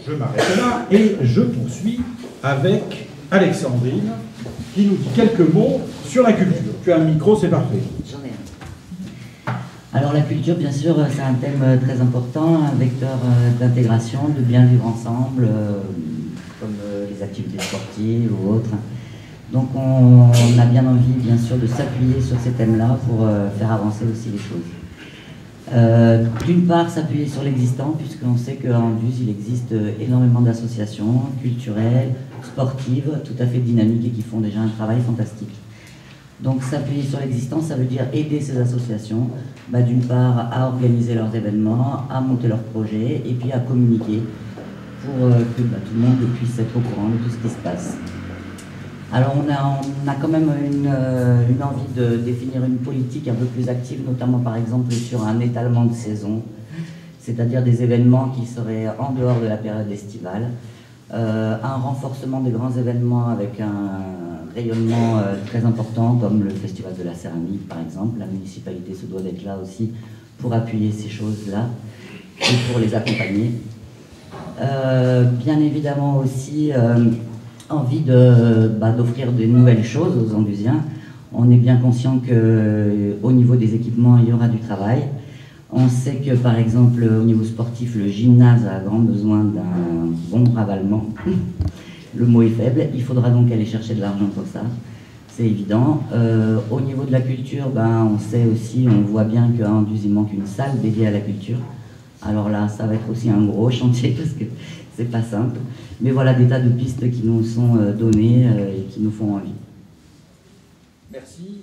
je m'arrête là et je poursuis avec Alexandrine qui nous dit quelques mots sur la culture. Tu as un micro, c'est parfait. J'en ai un. Alors la culture, bien sûr, c'est un thème très important, un vecteur d'intégration, de bien vivre ensemble, comme les activités sportives ou autres. Donc on a bien envie, bien sûr, de s'appuyer sur ces thèmes-là pour faire avancer aussi les choses. D'une part, s'appuyer sur l'existant, puisqu'on sait qu'en Anduze, il existe énormément d'associations culturelles, sportives, tout à fait dynamiques et qui font déjà un travail fantastique. Donc s'appuyer sur l'existant, ça veut dire aider ces associations, d'une part à organiser leurs événements, à monter leurs projets et puis à communiquer pour que tout le monde puisse être au courant de tout ce qui se passe. Alors on a quand même une envie de définir une politique un peu plus active, notamment par exemple sur un étalement de saison, c'est-à-dire des événements qui seraient en dehors de la période estivale, un renforcement des grands événements avec un rayonnement très important comme le Festival de la Céramique par exemple. La municipalité se doit d'être là aussi pour appuyer ces choses-là et pour les accompagner. Bien évidemment aussi envie d'offrir de nouvelles choses aux Anduziens. On est bien conscient qu'au niveau des équipements, il y aura du travail. On sait que, par exemple, au niveau sportif, le gymnase a grand besoin d'un bon ravalement. Le mot est faible. Il faudra donc aller chercher de l'argent pour ça. C'est évident. Au niveau de la culture, on sait aussi, on voit bien qu'à Anduze, il manque une salle dédiée à la culture. Alors là, ça va être aussi un gros chantier parce que c'est pas simple. Mais voilà des tas de pistes qui nous sont données et qui nous font envie. Merci.